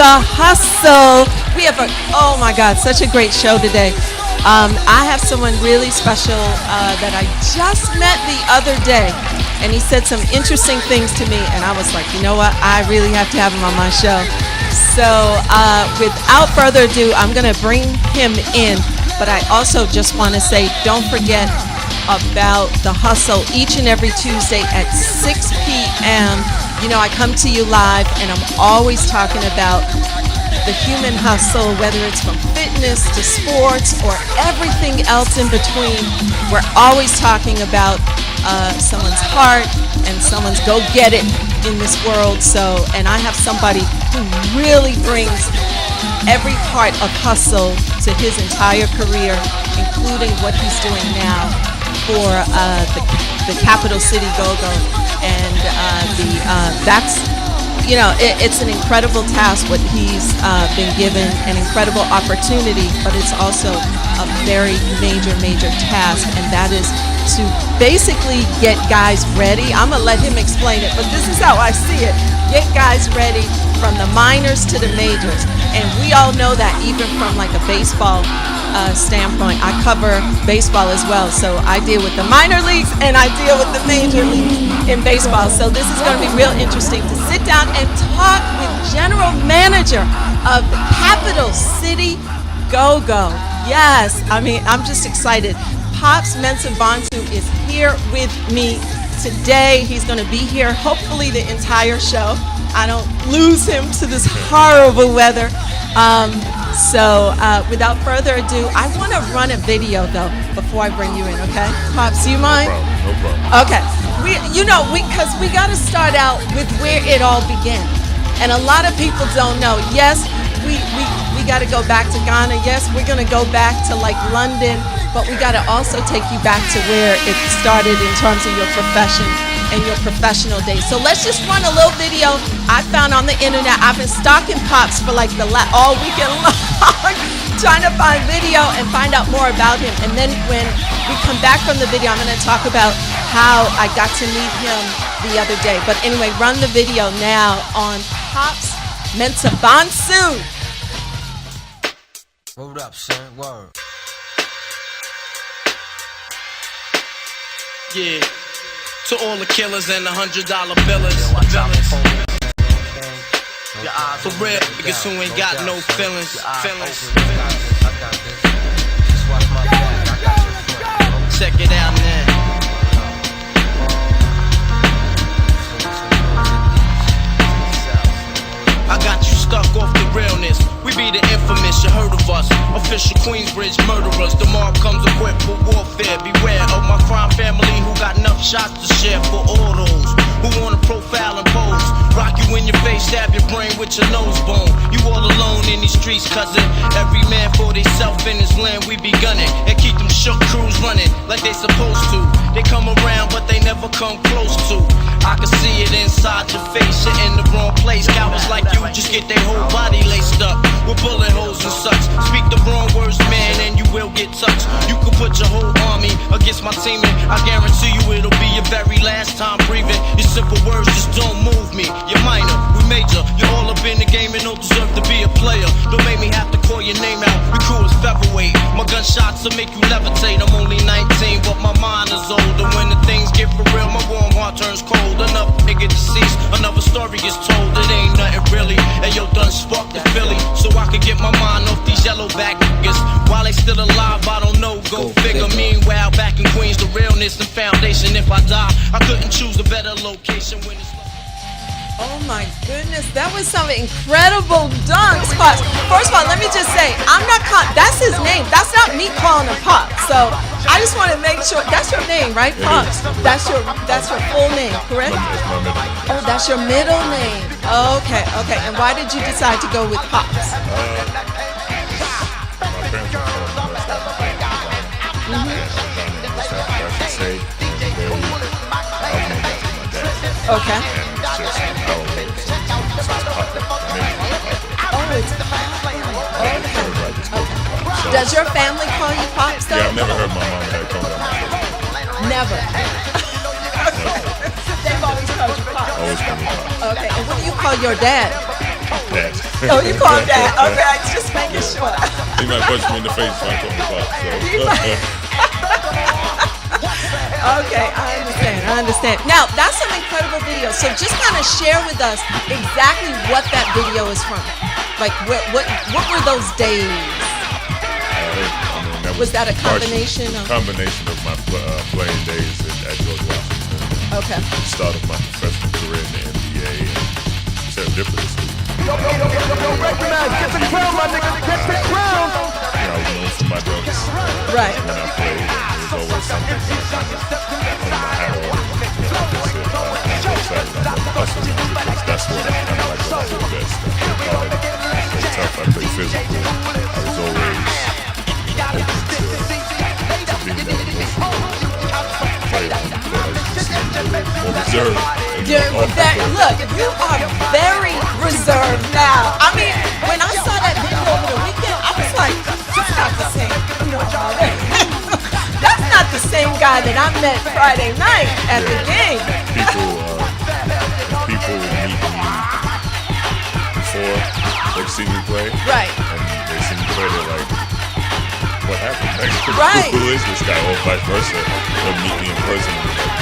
The Hustle. We have oh my God, such a great show today. I have someone really special that I just met the other day, and he said some interesting things to me, and I was like, you know what, I really have to have him on my show. So without further ado, I'm going to bring him in, but I also just want to say, don't forget about The Hustle each and every Tuesday at 6 p.m. You know, I come to you live, and I'm always talking about the human hustle, whether it's from fitness to sports or everything else in between. We're always talking about someone's heart and someone's go-get-it in this world. So, and I have somebody who really brings every part of hustle to his entire career, including what he's doing now for the Capital City Go-Go. And that's, you know, it's an incredible task what he's been given, an incredible opportunity, but it's also a very major task, and that is to basically get guys ready. I'm going to let him explain it, but this is how I see it. Get guys ready from the minors to the majors. And we all know that even from like a baseball standpoint. I cover baseball as well, so I deal with the minor leagues and I deal with the major leagues in baseball. So this is going to be real interesting to sit down and talk with General Manager of the Capital City Go-Go. Yes, I mean, I'm just excited. Pops Mensah-Bonsu is here with me today. He's going to be here hopefully the entire show. I don't lose him to this horrible weather. So without further ado, I want to run a video though before I bring you in, okay? Pops, do you mind? No problem. Okay. Because we got to start out with where it all began. And a lot of people don't know. Yes, we got to go back to Ghana. Yes, we're going to go back to like London, but we got to also take you back to where it started in terms of your profession and your professional days. So let's just run a little video I found on the internet. I've been stalking Pops for like all weekend long, trying to find video and find out more about him. And then when we come back from the video, I'm going to talk about how I got to meet him the other day. But anyway, run the video now on Pops Mensah-Bonsu. Hold up, son. Word. Yeah. To all the killers and the $100 billers. For real, niggas who ain't got no feelings. Check it out now. I got you stuck off the realness. We be the infamous, you heard of us. Official Queensbridge murderers. The mob comes equipped for warfare. Beware of my crime family who got enough shots to share for all those who wanna profile and pose. Rock you in your face, stab your brain with your nose bone. You all alone in these streets, cousin. Every man for theyself in his land, we be gunning. And keep them shook crews running like they supposed to. They come around, but they never come close to. I can see it inside your face, you're in the wrong place. Cowards like you just get their whole body laced up with bullet holes and such. Speak the wrong words, man, and you will get touched. You could put your whole army against my team, and I guarantee you it'll be your very last time breathing. Your simple words just don't move me. You're minor, we major. You're all up in the game and don't deserve to be a player. Don't make me have to call your name out. Your crew is featherweight. My gunshots will make you levitate. I'm only 19, but my mind is older. When the things get for real, my warm heart turns cold. Another nigga deceased, another story gets told. It ain't nothing really. And yo, done sparked the Philly, so I could get my mind off these yellowback niggas. While they still alive, I don't know, go figure. Meanwhile, back in Queens, the realness and foundation. If I die, I couldn't choose a better location when it's... Oh my goodness, that was some incredible dunks, Pops. First of all, let me just say, that's his name. That's not me calling him Pops. So I just want to make sure, that's your name, right, Pops? That's your full name, correct? That's my middle name. Oh, that's your middle name. Okay. And why did you decide to go with Pops? My parents were from West Africa. I should say, I was named after my dad. Okay. And it's just how it is. So it's Pop. Oh, it's Pop. Okay. Does your family call you Pops though? Yeah, I've never heard my mom and dad call me that. Never. They've always called you Pops. Always call me Pop. Okay, and what do you call your dad? Dad. Oh, you call him Dad. Okay, I just making sure. He might punch me in the face if I call him Pop. Okay, I understand. Now, that's some incredible video. So just kind of share with us exactly what that video is from. Like, what were those days? Was that a combination of? Combination of my playing days at George Washington. Okay. Start of my professional career in the NBA and serendipitously. Get the crown, my nigga. Get the crown. I was known for my dunks. Right. When I played, there was always something that I kind of put my hat on. I'm so excited. I'm on the hustle now because that's what I kind of like what I do best. I play hard, I play tough, I play physical. I was always open to being that emotional player on the court. As you can see, I'm really more reserved. Look, you are very reserved now. I mean, when I saw that video over the weekend, I was like, that's not the same. That's not the same guy that I met Friday night at the game. People meet me before they've seen me play. Right. And they see me play, they're like, what happened? Like, Right. Who is this guy? Or vice versa. They'll meet me in person and be like,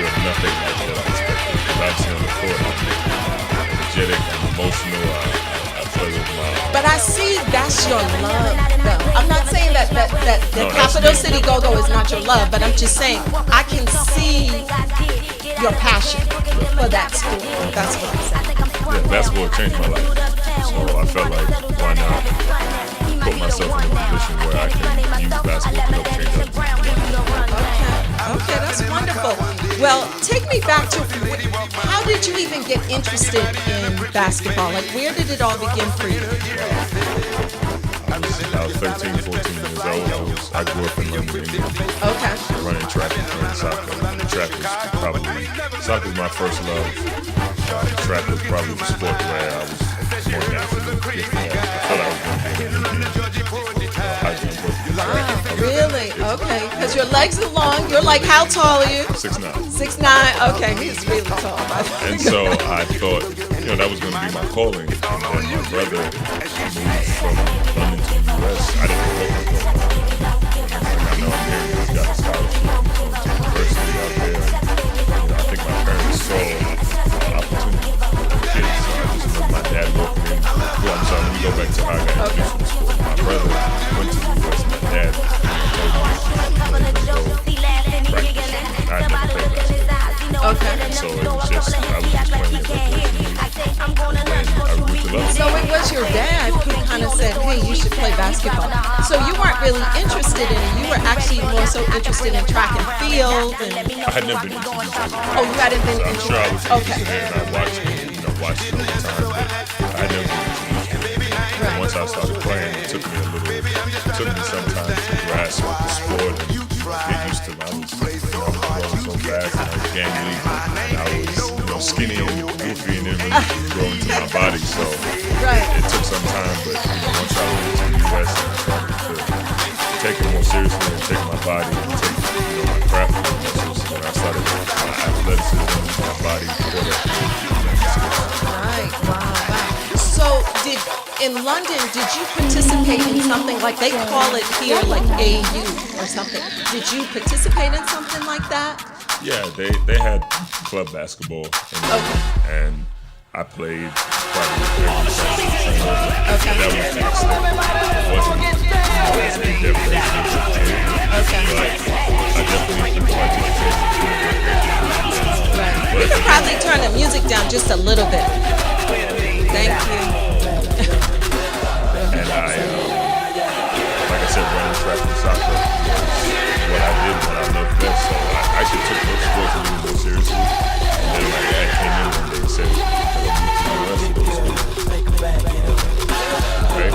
you're nothing like what I expected. Because obviously on the court, I'm energetic, I'm emotional, I play with my... But I see that's your love, though. I'm not saying that the No, Capital that's me. City Go-Go is not your love, but I'm just saying I can see your passion for that sport. That's what I'm saying. Yeah, basketball changed my life. So I felt like, why not put myself in a position where I can use basketball to help change other people's lives. Okay, that's wonderful. Well, take me back to how did you even get interested in basketball? Like, where did it all begin for you? I was 13, 14 years old. I grew up in London, England. Okay. Running track and playing soccer. Track was soccer was my first love. Track was probably the sport where I was more naturally gifted at. I felt like I was going to be high jump track. Really? Okay. Because your legs are long. You're like, how tall are you? 6'9". 6'9". Okay, he's really tall. And so I thought, that was going to be my calling. And then my brother moved from London to the U.S. I didn't know what was going on. I know I'm here, he's got a scholarship to university out there. I think my parents saw an opportunity for kids. So I just remember my dad walking in. Well, I'm sorry, let me go back to how I got introduced to the sport. My brother went to the U.S. My dad told me to go practice. I had never played basketball. Okay. So it was just, I was just playing it recreationally. I grew to love it. So it was your dad who kind of said, hey, you should play basketball. So you weren't really interested in it. You were actually more so interested in track and field. I had never been introduced to it. Oh, you hadn't been I'm sure I was Okay. interested in it and I watched it, watched it all the time, but I had never been introduced to it. And once I started playing, it took me some time to grasp the sport and get used to it. I was growing so fast and I was gangly and I was skinny and goofy and then really grow into my body. So it took some time, but once I went to the US and I started to take it more seriously and take my body and take my craft and muscles, when I started my athleticism, my body caught up. Right. Wow. So in London, did you participate in something like they call it here, like AU or something? Did you participate in something like that? Yeah, they had club basketball in London, and I played probably every season. Okay. That was the extent. It wasn't as in-depth as it did. Okay. But I definitely participated in Right. You could probably turn the music down just a little bit. Thank you. And I, like I said, running track and soccer was what I did, what I loved best. So I actually took those sports a little more seriously. And then my dad came in one day and said, I'm moving to the rest of those schools. Right?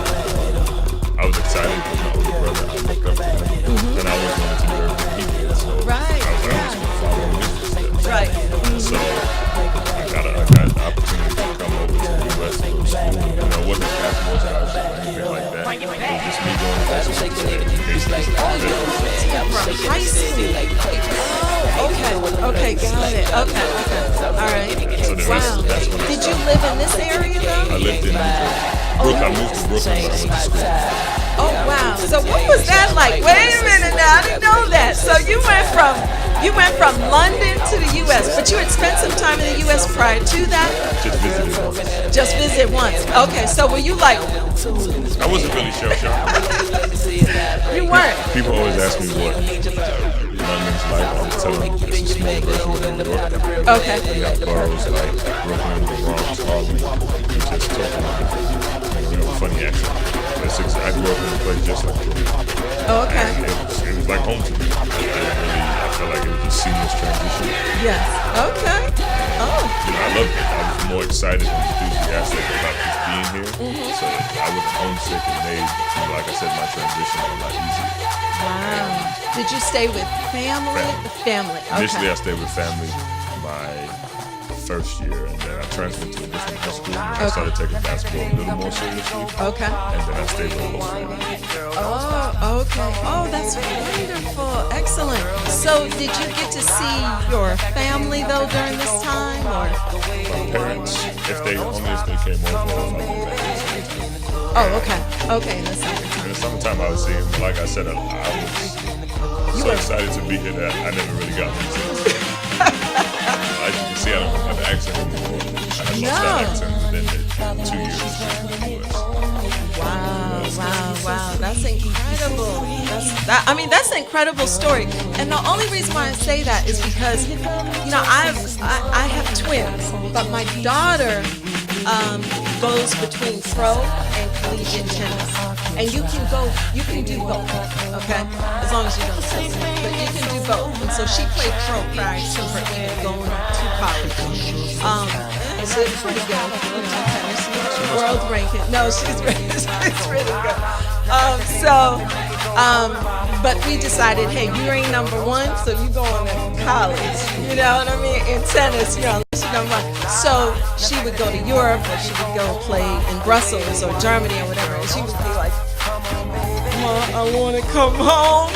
I was excited because my older brother, I looked up to him. And I always wanted to do everything he did. So Right. I was going to follow in his footsteps. Right. So I got the opportunity to come over to the U.S. to go to school. It wasn't a basketball scholarship or anything like that. It was just me going to education. From high school. Okay, okay, got it. Okay, okay. All right. So the Wow. that's when Did you live in this area I though? lived in Brooklyn. I moved to Brooklyn when I went to school. Oh wow. So what was that like? Wait a minute now. I didn't know that. So you went from London to the US, but you had spent some time in the US prior to that? Just visited once. Just visit once. Okay, so were you like I wasn't really shell shocked. you weren't? People always ask me what London's like. I would tell them it's a small version of New York. Okay. You have boroughs like Brooklyn, the Bronx, Harlem. You just talk about a funny accent. But I grew up in a place just like Brooklyn. Oh, okay. It was like home to me. I felt like it was a seamless transition. Yes. Okay. Oh. I loved it. I was more excited and enthusiastic about just being here. So I wasn't homesick and made, like I said, my transition a lot easier. Wow. Did you stay with family? Family. Okay. Initially, I stayed with family my first year, and then I transferred to a different high school. And I started taking basketball a little more seriously. Okay. And then I stayed with a close friend. Oh, okay. Oh, that's wonderful. Excellent. So, did you get to see your family though during this time, or? My parents, if they came over, I went back in the summertime. Oh, okay. Okay, in the summertime. In the summertime, I would see him. Like I said, I was so excited to be here that I never really got to see him. As you can see, I don't have an accent anymore. I lost that accent within the 2 years in the U.S. Wow. That's incredible. That's an incredible story. And the only reason why I say that is because, I have twins, but my daughter goes between pro and collegiate tennis. And you can do both, okay? As long as you don't say so. But you can do both. And so she played pro prior to her even going to college. And so it's pretty good. World ranking. No, she's really good. But we decided, hey, you ain't number one, so you going to college. You know what I mean? In tennis, unless you're number one. So she would go to Europe, or she would go play in Brussels or Germany or whatever, and she would be like, Mom, I want to come home.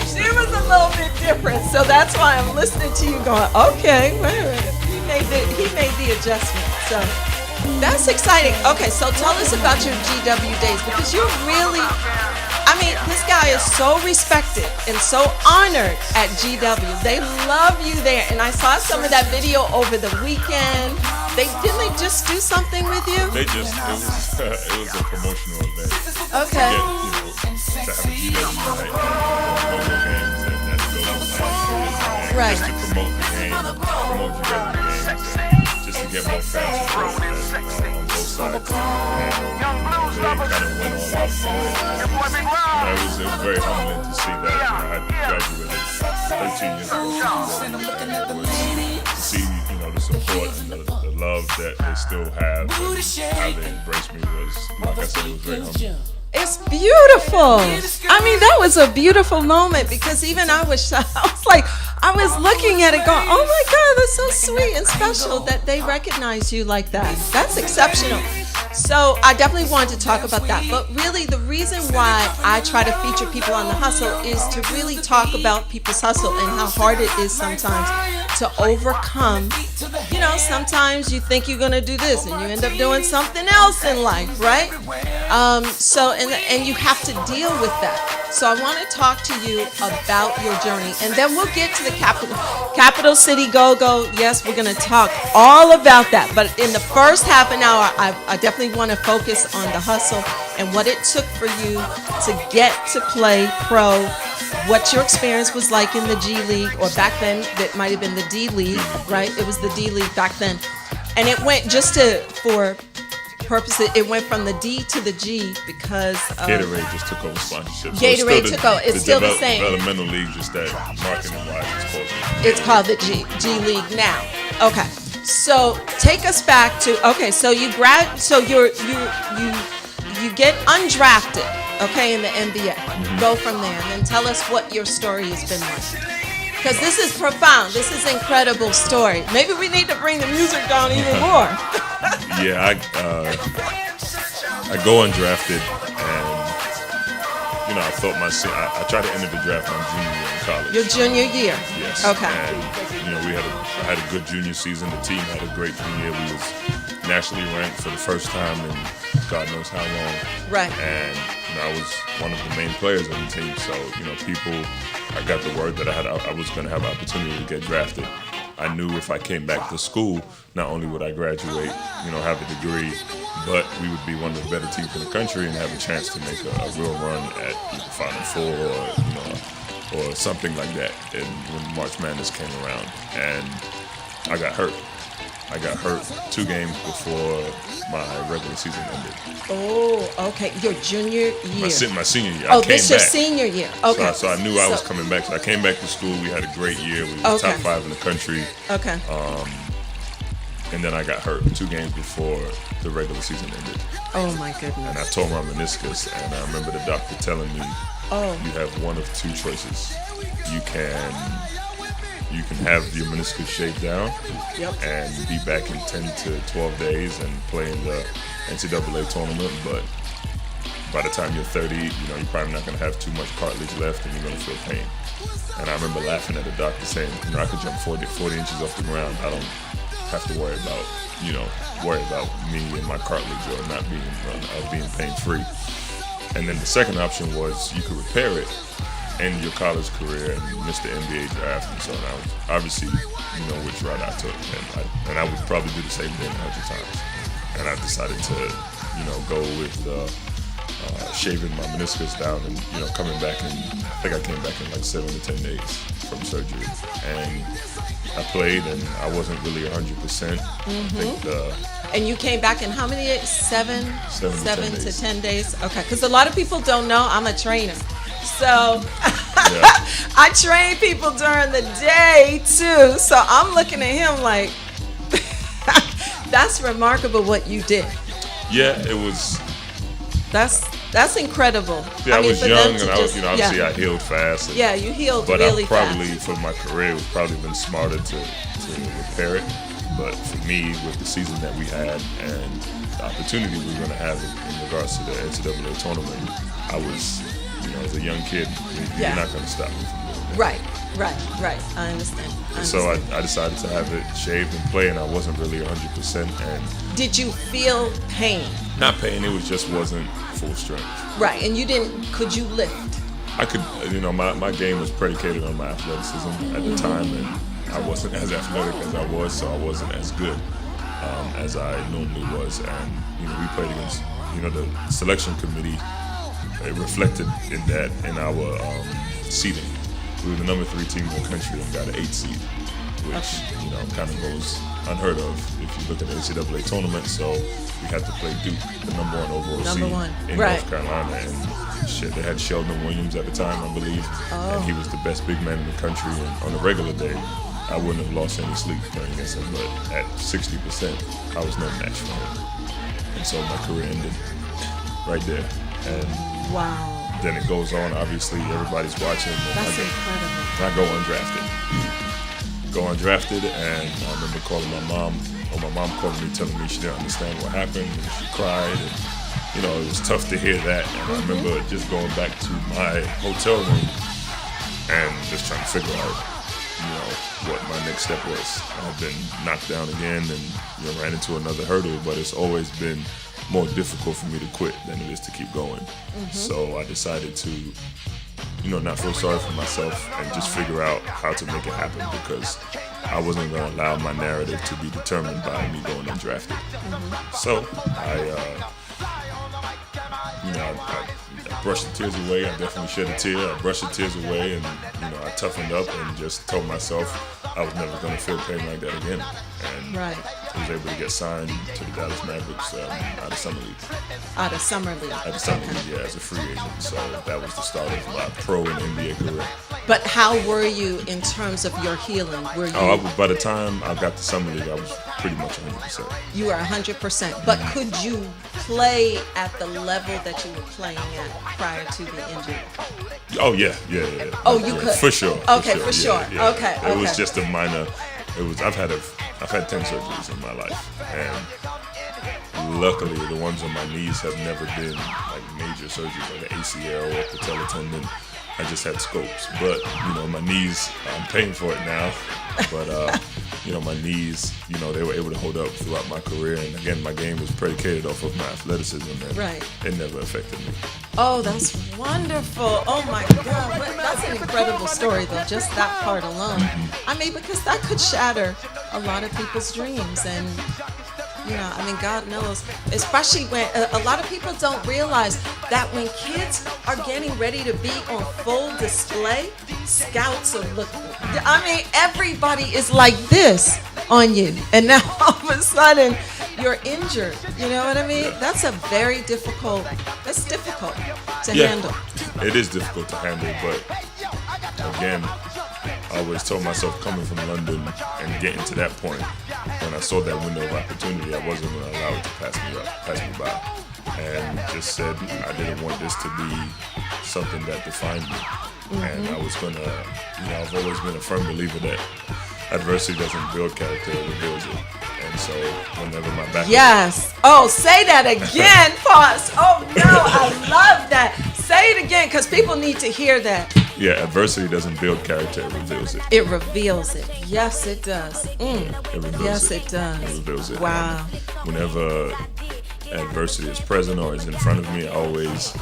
She was a little bit different, so that's why I'm listening to you going, okay, wait a minute. He made the adjustment, so that's exciting. Okay, so tell us about your GW days, because you're really, this guy is so respected and so honored at GW. They love you there, and I saw some of that video over the weekend. Didn't they just do something with you? It was a promotional event. Okay. To have a GW night, local games, and that's go Right. just to promote the game, promote GW games, and just to get more fans involved on both sides. And they kind of went all out for it. It was very humbling to see that. I had graduated 13 years ago, and to see the support and the love that they still have, and how they embraced me was, like I said, it was very humbling. It's beautiful. That was a beautiful moment, because even I was looking at it going, oh my God, that's so sweet and special that they recognize you like that. That's exceptional. So I definitely wanted to talk about that. But really, the reason why I try to feature people on the hustle is to really talk about people's hustle and how hard it is sometimes to overcome. Sometimes you think you're going to do this and you end up doing something else in life, right? And you have to deal with that. So I want to talk to you about your journey, and then we'll get to the Capital City Go-Go. Yes, we're going to talk all about that. But in the first half an hour, I definitely want to focus on the hustle and what it took for you to get to play pro, what your experience was like in the G League, or back then it might have been the D League, right? It was the D League back then. And it went for purposes, it went from the D to the G because Gatorade just took over sponsorship. Gatorade took over. It's still the same. Developmental league, just that marketing-wise, it's called the G League now. Okay, so take us back to So you you get undrafted, in the NBA. Mm-hmm. Go from there, and then tell us what your story has been like. Because this is profound. This is an incredible story. Maybe we need to bring the music down even more. Yeah, I go undrafted, and I thought I tried to enter the draft my junior year in college. Your junior year. Yes. Okay. And I had a good junior season. The team had a great junior year. We was nationally ranked for the first time in God knows how long. Right. And I was one of the main players on the team. So I got the word that I was going to have an opportunity to get drafted. I knew if I came back to school, not only would I graduate, have a degree, but we would be one of the better teams in the country and have a chance to make a real run at either Final Four or something like that. And when March Madness came around, and I got hurt. I got hurt 2 games before my regular season ended. Oh, okay. Your junior year. My senior year. Oh, this your senior year. Okay. So I knew I was coming back. So I came back to school. We had a great year. We were top 5 in the country. Okay. And then I got hurt 2 games before the regular season ended. Oh my goodness. And I tore my meniscus. And I remember the doctor telling me, you have one of 2 choices. You can have your meniscus shaved down and be back in 10 to 12 days and play in the NCAA tournament, but by the time you're 30, you're probably not going to have too much cartilage left and you're going to feel pain. And I remember laughing at the doctor saying, I could jump 40 inches off the ground. I don't have to worry about me and my cartilage or not being pain-free. And then the second option was you could repair it, end your college career and miss the NBA draft and so on. I was obviously, which route I took, and I would probably do the same thing 100 times. And I decided to, go with shaving my meniscus down and coming back in. I think I came back in like 7 to 10 days from surgery, and I played and I wasn't really 100%. I think and you came back in how many days? 7 to 10 days. Okay, because a lot of people don't know I'm a trainer. So I train people during the day too. So I'm looking at him like, that's remarkable what you did. Yeah, it was. That's incredible. Yeah, I was young and I was, obviously I healed fast. Yeah, you healed but really I probably, fast. for my career, would probably been smarter to repair it. But for me, with the season that we had and the opportunity we were going to have in regards to the NCAA tournament, I was, as a young kid, you're not going to stop me from doing that. Right. I understand. So I decided to have it shaved and play, and I wasn't really 100%. And did you feel pain? Not pain. It just wasn't full strength. Right, and could you lift? I could, my game was predicated on my athleticism at the time, and I wasn't as athletic as I was, so I wasn't as good as I normally was. And we played against, the selection committee. It reflected in that in our seeding. We were the number 3 team in the country and got an 8 seed, which kind of goes unheard of if you look at the NCAA tournament. So we had to play Duke, the number 1 overall seed in North Carolina, and they had Sheldon Williams at the time, I believe, and he was the best big man in the country. And on a regular day, I wouldn't have lost any sleep playing against him, but at 60%, I was no match for him, and so my career ended right there. And then it goes on. Obviously, everybody's watching. That's incredible. I go undrafted, and I remember calling my mom, or my mom calling me, telling me she didn't understand what happened, and she cried, and it was tough to hear that. And I remember just going back to my hotel room and just trying to figure out, what my next step was. I've been knocked down again, and ran into another hurdle, but it's always been more difficult for me to quit than it is to keep going. So I decided to, not feel sorry for myself and just figure out how to make it happen, because I wasn't going to allow my narrative to be determined by me going undrafted. So I brushed the tears away. I definitely shed a tear. I brushed the tears away, and I toughened up and just told myself I was never going to feel pain like that again. And I was able to get signed to the Dallas Mavericks out of Summer League. Out of Summer League. Out of Summer League, yeah, as a free agent. So that was the start of my pro and NBA career. But how were you in terms of your healing? Were you? By the time I got to Summer League, I was pretty much 100%. You were 100%. But could you play at the level that you were playing at prior to the injury? Oh yeah. Oh, you could for sure. Okay, for sure. Yeah. Okay. It was just a minor. I've had 10 surgeries in my life, and luckily the ones on my knees have never been like major major surgeries like the ACL or patella tendon. I just had scopes, but my knees, I'm paying for it now. But my knees, they were able to hold up throughout my career. And again, my game was predicated off of my athleticism, and it never affected me. Oh, that's wonderful. Oh my God. That's an incredible story, though, just that part alone. I mean, because that could shatter a lot of people's dreams. And, God knows, especially when a lot of people don't realize that when kids are getting ready to be on full display, scouts are looking. I mean, everybody is like this on you. And now all of a sudden, you're injured. You know what I mean? Yeah. That's difficult to handle. It is difficult to handle, but again, I always told myself coming from London and getting to that point, when I saw that window of opportunity, I wasn't going to allow it to pass me by. And just said I didn't want this to be something that defined me. And I was going to, I've always been a firm believer that adversity doesn't build character, it reveals it. And so whenever my back... Yes. Oh, say that again, Pause. Oh, no, I love that. Say it again, because people need to hear that. Yeah, adversity doesn't build character, it reveals it. It reveals it. Yes, it does. It reveals Yes, it. it does. It reveals it. Wow. And whenever adversity is present or is in front of me, I always,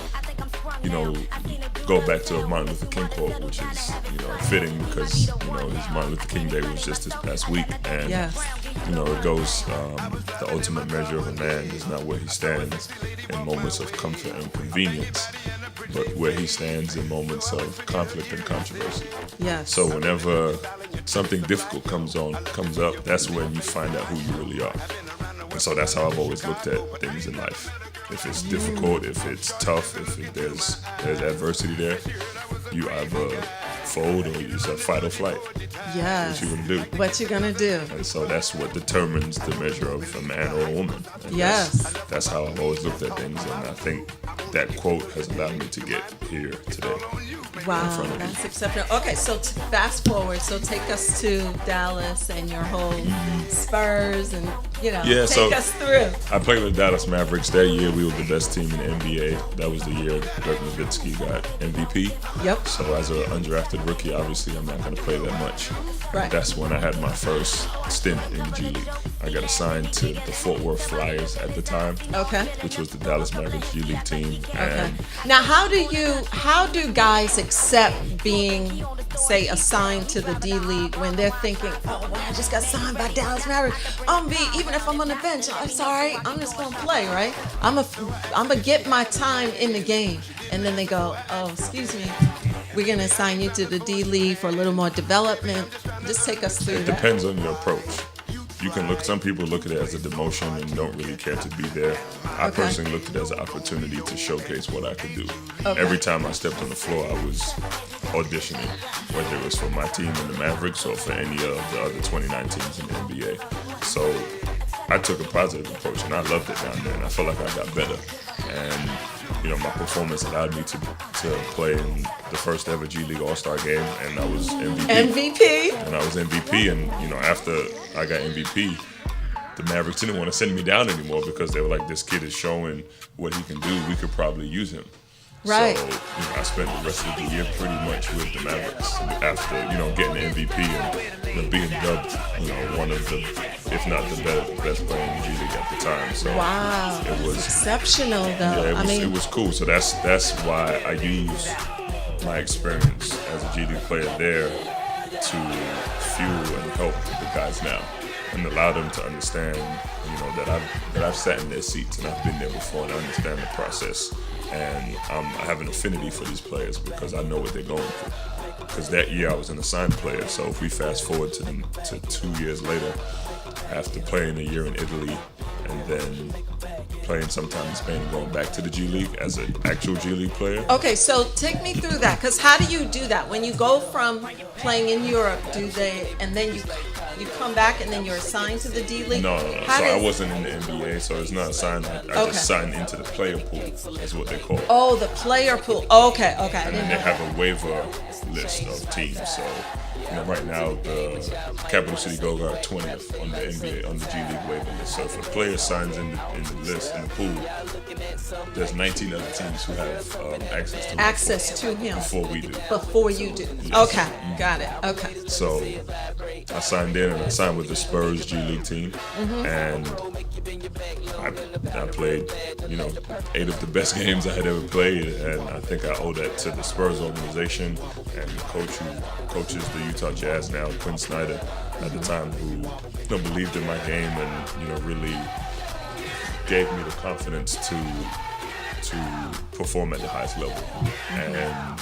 go back to a Martin Luther King quote, which is, fitting because, his Martin Luther King Day was just this past week. And, it goes, the ultimate measure of a man is not where he stands in moments of comfort and convenience, but where he stands in moments of conflict and controversy. Yes. So whenever something difficult comes up, that's when you find out who you really are. And so that's how I've always looked at things in life. If it's difficult, if it's tough, if there's adversity there, you either fold or you say fight or flight. Yes. What you gonna do? What you gonna do? And so that's what determines the measure of a man or a woman. And Yes. That's how I've always looked at things, and I think that quote has allowed me to get here today. Wow, that's exceptional. Okay, so fast forward. So take us to Dallas and your whole Spurs, and take us through. I played with the Dallas Mavericks. That year, we were the best team in the NBA. That was the year Dirk Nowitzki got MVP. Yep. So as an undrafted rookie, obviously I'm not going to play that much. Right. That's when I had my first stint in the G League. I got assigned to the Fort Worth Flyers at the time. Okay. Which was the Dallas Mavericks G League team. Okay. Now, how do guys accept being, say, assigned to the D League when they're thinking, oh, well, I just got signed by Dallas Mavericks. Even if I'm on the bench, it's all right. I'm just gonna play, right? I'm gonna get my time in the game, and then they go, oh, excuse me, we're gonna assign you to the D League for a little more development. Just take us through that. It depends on your approach. You can some people look at it as a demotion and don't really care to be there. I personally looked at it as an opportunity to showcase what I could do. Okay. Every time I stepped on the floor, I was auditioning, whether it was for my team in the Mavericks or for any of the other 29 teams in the NBA. So I took a positive approach, and I loved it down there, and I felt like I got better. And my performance allowed me to play in the first ever G League All-Star game, and I was MVP. And I was MVP, and after I got MVP, the Mavericks didn't want to send me down anymore because they were like, this kid is showing what he can do. We could probably use him. Right. So, I spent the rest of the year pretty much with the Mavericks after, getting the MVP and being dubbed, one of the, if not the best player in the G League at the time. So wow. It was exceptional, though. Yeah, it was cool. So that's why I use my experience as a G League player there to fuel and help the guys now and allow them to understand, that I've sat in their seats and I've been there before and I understand the process. And I have an affinity for these players because I know what they're going through. Because that year I was an assigned player, so if we fast forward to 2 years later, after playing a year in Italy and then playing sometime in Spain and going back to the G League as an actual G League player. Okay, so take me through that, because how do you do that? When you go from playing in Europe, and then you come back and then you're assigned to the D League? No. I wasn't in the NBA, so it's not assigned. I just signed into the player pool, is what they call it. Oh, the player pool. Okay. And then they have a waiver list of teams. So, right now the Capital City Gold are 20th on the NBA on the G League waiver list. So if a player signs in the list in the pool, there's 19 other teams who have access to him before we do. Before you do. Yes. Okay, got it. Okay. So I signed in, and I signed with the Spurs G League team, and I played, 8 of the best games I had ever played, and I think I owe that to the Spurs organization and the coach who coaches the Utah Jazz now, Quinn Snyder, at the time, who believed in my game and really gave me the confidence to perform at the highest level. And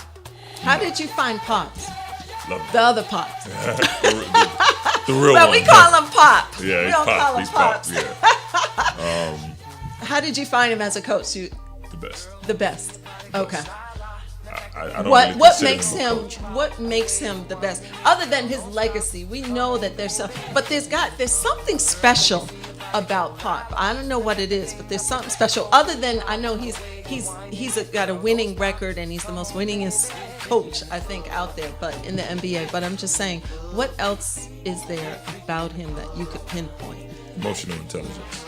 how did you find Pops? Love the other Pops. the real well, one. we call him Pop. Yeah, we don't call him Pops. Yeah. How did you find him as a coach? The best. The best. Okay. I don't what really what consider makes him a him coach. what makes him the best? Other than his legacy, we know that there's something special about Pop. I don't know what it is, but there's something special. Other than I know he's got a winning record and he's the most winningest coach I think out there, but in the NBA. But I'm just saying, what else is there about him that you could pinpoint? Emotional intelligence.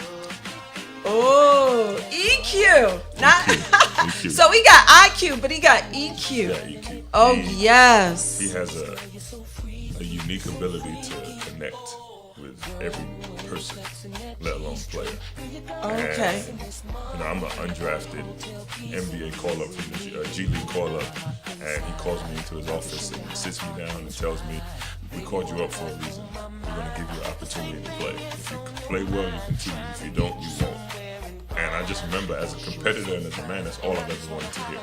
Oh, EQ. Not EQ. So he got IQ, but he got EQ. Yeah, EQ. Oh, yes. He has a unique ability to connect with every person, let alone player. Okay. And, I'm an undrafted NBA call-up from the G League call-up, and he calls me into his office and sits me down and tells me, "We called you up for a reason. We're going to give you an opportunity to play. If you play well, you continue. If you don't, you won't." And I just remember, as a competitor and as a man, that's all I've ever wanted to hear.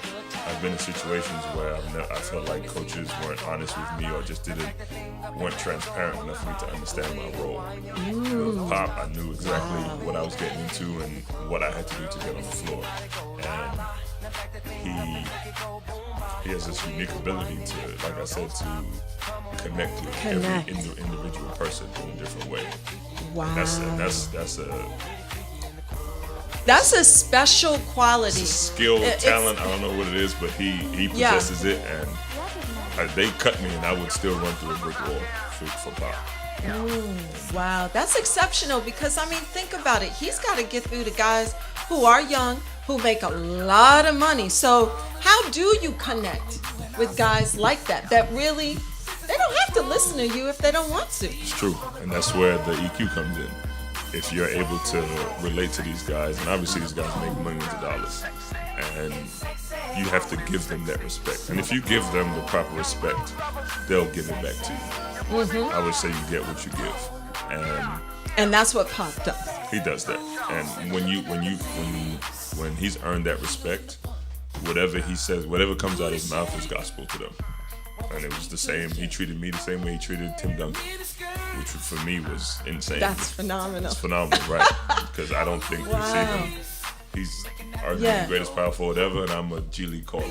I've been in situations where I felt like coaches weren't honest with me or just weren't transparent enough for me to understand my role. With Pop, I knew exactly what I was getting into and what I had to do to get on the floor. And he has this unique ability to, like I said, to connect with every individual person in a different way. Wow. And that's a special quality. It's a skill, talent. I don't know what it is, but he possesses it, and they cut me, and I would still run through a brick wall for Pop. Wow, that's exceptional because, think about it. He's got to get through the guys who are young, who make a lot of money. So how do you connect with guys like that really, they don't have to listen to you if they don't want to? It's true, and that's where the EQ comes in. If you're able to relate to these guys, and obviously these guys make millions of dollars, and you have to give them that respect. And if you give them the proper respect, they'll give it back to you. I would say you get what you give, and that's what Pop does. He does that. And when he's earned that respect, whatever he says, whatever comes out of his mouth is gospel to them. And it was the same. He treated me the same way he treated Tim Duncan, which for me was insane. That's phenomenal. It's phenomenal, right? Because I don't think he's arguably the greatest power forward ever, and I'm a G League caller.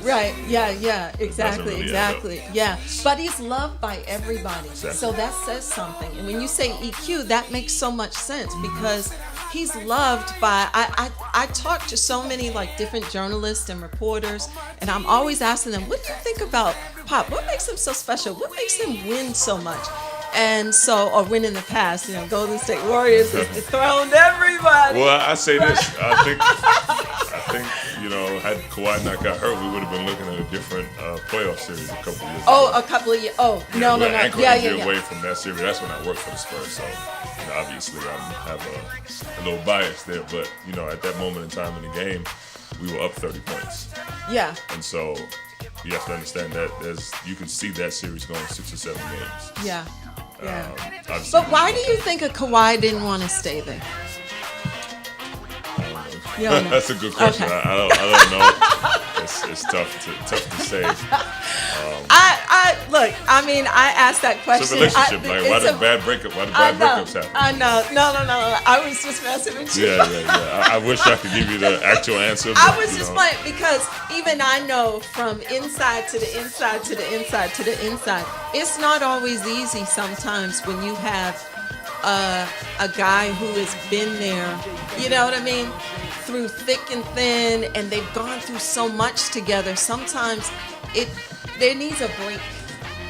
Right? Yeah. Exactly. Really Yeah. But he's loved by everybody, Exactly. so that says something. And when you say EQ, that makes so much sense because he's loved by. I talk to so many different journalists and reporters, and I'm always asking them, "What do you think about Pop? What makes him so special? What makes him win so much?" And so, or win in the past, Golden State Warriors has dethroned everybody. Well, I say this. I think had Kawhi not got hurt, we would have been looking at a different playoff series a couple years ago. Oh, a couple of years. Oh, no. Yeah. Away from that series. That's when I worked for the Spurs. So, obviously, I have a little bias there. But at that moment in time in the game, we were up 30 points. Yeah. And so you have to understand that you can see that series going 6 or 7 games. Yeah. But why do you think Kawhi didn't want to stay there? That's a good question. Okay. I don't know. It's tough to say. I asked that question. It's a relationship. Why did bad breakups happen? I know. No. I was just messing with you. Yeah. I wish I could give you the actual answer. But, I was just playing because even I know from inside to the inside to the inside to the inside, it's not always easy sometimes when you have a guy who has been there, you know what I mean, through thick and thin, and they've gone through so much together. Sometimes there needs a break.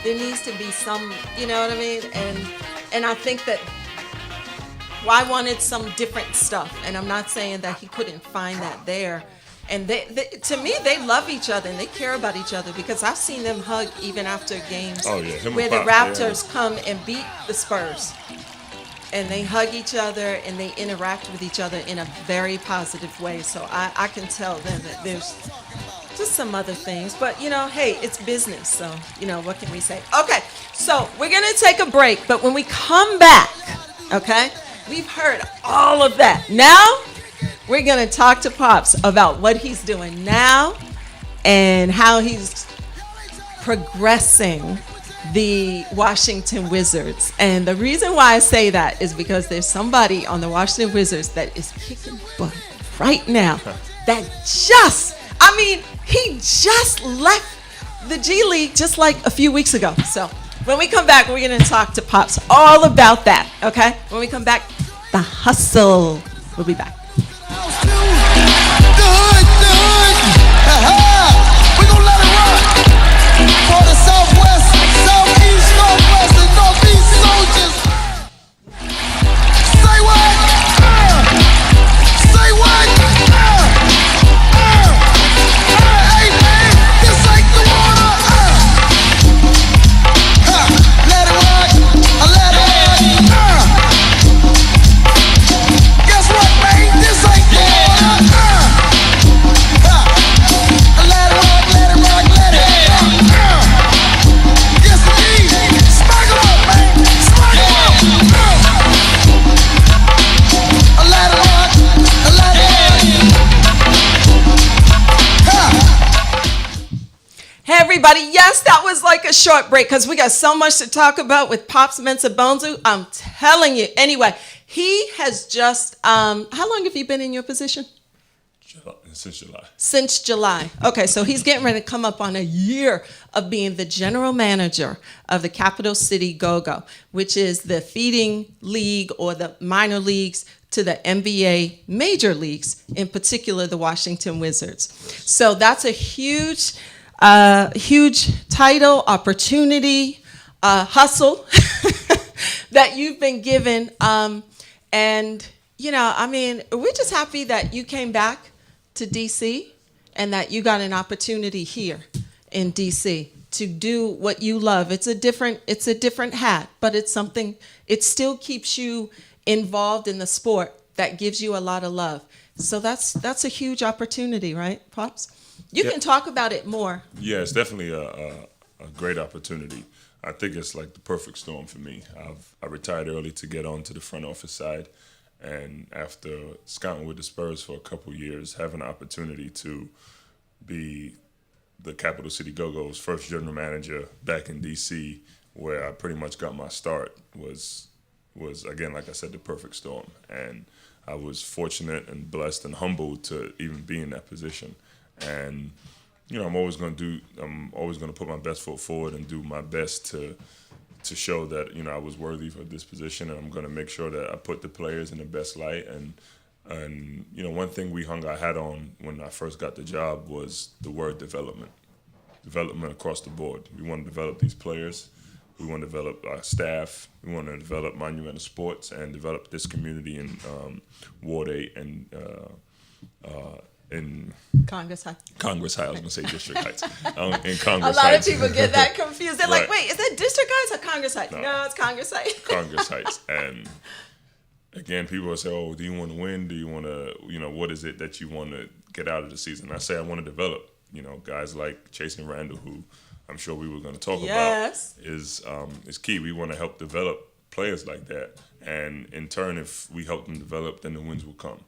There needs to be some, you know what I mean? And I think that I wanted some different stuff, and I'm not saying that he couldn't find that there. And they to me, they love each other and they care about each other, because I've seen them hug even after games where the Raptors come and beat the Spurs. And they hug each other and they interact with each other in a very positive way. So I can tell them that there's just some other things. But, you know, hey, it's business. So, you know, what can we say? Okay, so we're going to take a break. But when we come back, okay, we've heard all of that. Now, we're going to talk to Pops about what he's doing now and how he's progressing the Washington Wizards. And the reason why I say that is because there's somebody on the Washington Wizards that is kicking butt right now that he just left the G League just like a few weeks ago. So when we come back, we're going to talk to Pops all about that, okay? When we come back, the hustle. We'll be back. We're gonna let it rock for the Southwest, Southeast, Northwest, and Northeast soldiers. Say what? Say what? Hey man, this ain't the water. Let it rock, let it rock. Guess what, man? This ain't the water. Hey everybody, yes, that was like a short break because we got so much to talk about with Pops Mensah-Bonsu. I'm telling you. Anyway, he has just, how long have you been in your position? Since July. Since July. Okay, so he's getting ready to come up on a year of being the general manager of the Capital City Go-Go, which is the feeding league or the minor leagues to the NBA major leagues, in particular the Washington Wizards. So that's a huge title, opportunity, hustle that you've been given. And, you know, I mean, we're just happy that you came back to DC and that you got an opportunity here in DC to do what you love. It's a different hat, but it's something, it still keeps you involved in the sport that gives you a lot of love. So that's a huge opportunity, right, Pops? You can talk about it more. Yeah, it's definitely a great opportunity. I think it's like the perfect storm for me. I retired early to get on to the front office side. And after scouting with the Spurs for a couple years, having an opportunity to be the Capital City Go-Go's first general manager back in D.C., where I pretty much got my start, was again, like I said, the perfect storm. And I was fortunate and blessed and humbled to even be in that position. And you know, I'm always going to put my best foot forward and do my best to show that, you know, I was worthy for this position, and I'm going to make sure that I put the players in the best light. And you know, one thing we hung our hat on when I first got the job was the word development across the board. We want to develop these players. We want to develop our staff. We want to develop Monumental Sports and develop this community in Ward 8 and in Congress Heights. Congress Heights. I was going to say District Heights. In Congress Heights. A lot of people get that confused. They're like, Right. wait, is that District Heights or Congress Heights? No, it's Congress Heights. Congress Heights. And again, people will say, oh, do you want to win? Do you want to, you know, what is it that you want to get out of the season? I say I want to develop, you know, guys like Chase and Randall, who I'm sure we were going to talk about, is key. We want to help develop players like that. And in turn, if we help them develop, then the wins will come.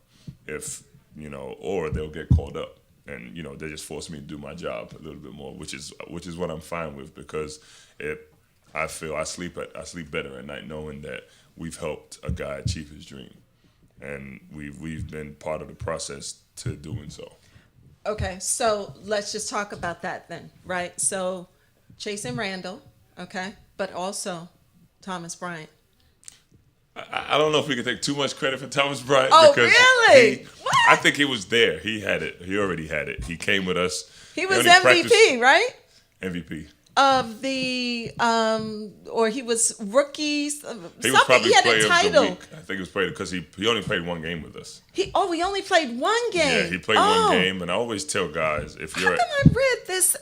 If, you know, or they'll get called up. And, you know, they just force me to do my job a little bit more, which is what I'm fine with, because I feel I sleep better at night knowing that we've helped a guy achieve his dream, and we've been part of the process to doing so. Okay, so let's just talk about that then, right? So Chase and Randall, okay, but also Thomas Bryant. I don't know if we can take too much credit for Thomas Bryant. Oh, because really? What? I think he was there. He had it. He already had it. He came with us. He was MVP, right? MVP. Of the or he was rookies. He was probably He had player a of the title. week. I think it was player because he only played one game with us. He only played one game. Yeah, he played one game, and I always tell guys if How you're come I read this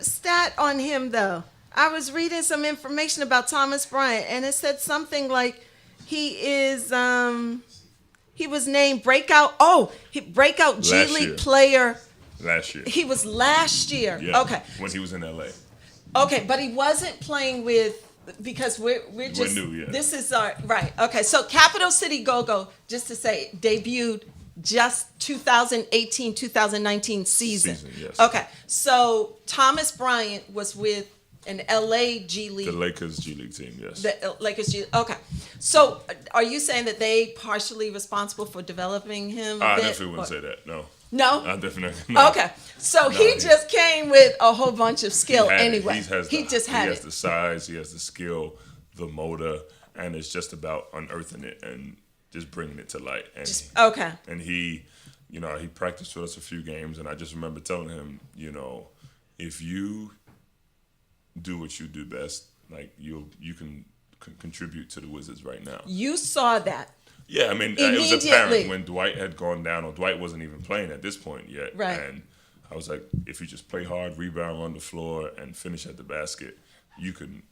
stat on him though? I was reading some information about Thomas Bryant, and it said something like he was named breakout G Last League year. player. last year. He was last year. Yeah, Okay. when he was in LA. Okay, but he wasn't playing because we're just new, yeah. This is our right. Okay, so Capital City Go-Go, just to say, debuted just 2018-2019 season. Yes. Okay, so Thomas Bryant was with an LA G League. The Lakers G League team, yes. The Lakers G. Okay, so are you saying that they partially responsible for developing him? I definitely wouldn't say that. No. No. I definitely. No. Okay, so he just came with a whole bunch of skill anyway. He has the size, he has the skill, the motor, and it's just about unearthing it and just bringing it to light. And Okay. And he practiced with us a few games, and I just remember telling him, if you do what you do best, like you can contribute to the Wizards right now. You saw that. Yeah, I mean, it was apparent when Dwight had gone down, or Dwight wasn't even playing at this point yet. Right. And I was like, if you just play hard, rebound, run the floor, and finish at the basket, you can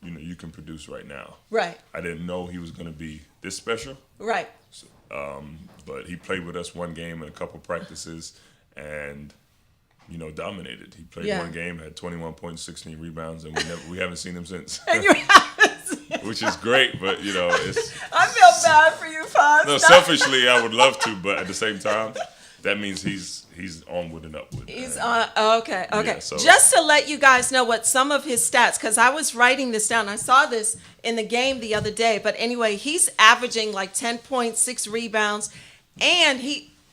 produce right now. Right. I didn't know he was going to be this special. Right. So, but he played with us one game and a couple practices, and dominated. He played one game, had 21 points, 16 rebounds, and we haven't seen him since. And you haven't seen Which is great, but it's. I feel bad for you, Fonz. No, selfishly, I would love to, but at the same time, that means he's onward and upward. He's on. Okay. Yeah, so. Just to let you guys know what some of his stats, because I was writing this down. I saw this in the game the other day. But anyway, he's averaging like 10 points, 6 rebounds, and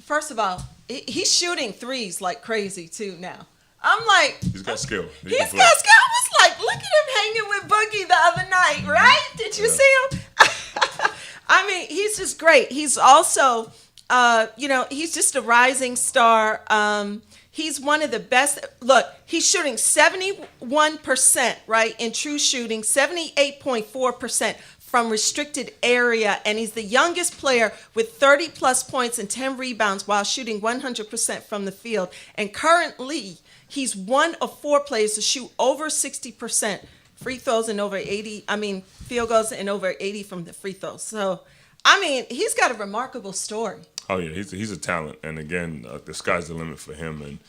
first of all, he's shooting threes like crazy too now. I'm like, He's got skill. He's got skill. I was like, look at him hanging with Boogie the other night, right? Did you see him? I mean, he's just great. He's also, he's just a rising star. He's one of the best. Look, he's shooting 71%, right, in true shooting, 78.4% from restricted area, and he's the youngest player with 30-plus points and 10 rebounds while shooting 100% from the field. And currently, he's one of 4 players to shoot over 60% free throws and over 80. Field goals and over 80 from the free throws. So, he's got a remarkable story. Oh yeah, he's a talent, and again, the sky's the limit for him.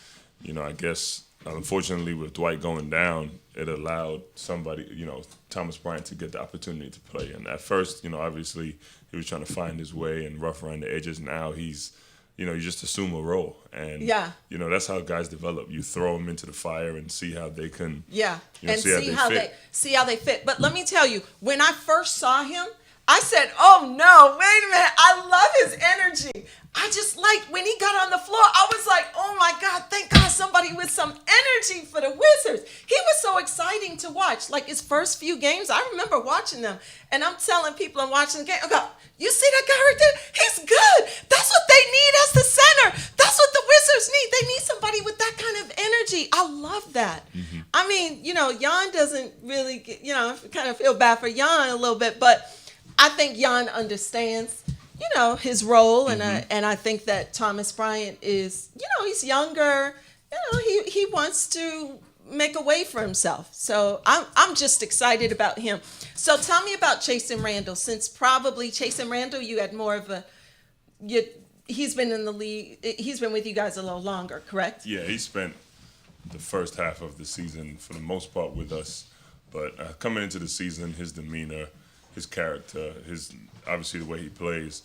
And I guess unfortunately with Dwight going down, it allowed somebody, Thomas Bryant, to get the opportunity to play. And at first, obviously he was trying to find his way and rough around the edges. Now he's, you just assume a role, and that's how guys develop. You throw them into the fire and see how they can, and see how they fit. But let me tell you, when I first saw him, I said, oh no, wait a minute. I love his energy. I just when he got on the floor, I was like, oh my God, thank God somebody with some energy for the Wizards. He was so exciting to watch. Like his first few games, I remember watching them. And I'm telling people I'm watching the game, I go, you see that guy right there? He's good. That's what they need as the center. That's what the Wizards need. They need somebody with that kind of energy. I love that. Mm-hmm. Jan doesn't really, kind of feel bad for Jan a little bit, but I think Jan understands, his role, and I think that Thomas Bryant is, he's younger. He wants to make a way for himself. So I'm just excited about him. So tell me about Chasson Randall. Since probably Chasson Randall, you had more of he's been in the league. He's been with you guys a little longer, correct? Yeah, he spent the first half of the season for the most part with us, but coming into the season, his demeanor, his character, obviously the way he plays.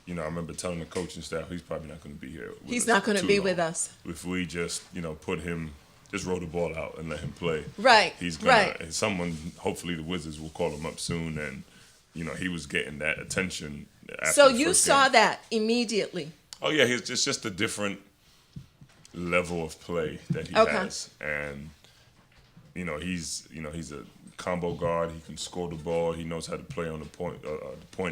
I remember telling the coaching staff he's probably not going to be here. He's not going to be with us. If we just, put him, just roll the ball out and let him play. Right. He's going to, someone, hopefully the Wizards will call him up soon. And, he was getting that attention. So you saw that immediately. Oh, yeah. It's just a different level of play that he has. And, he's a combo guard. He can score the ball. He knows how to play on the point.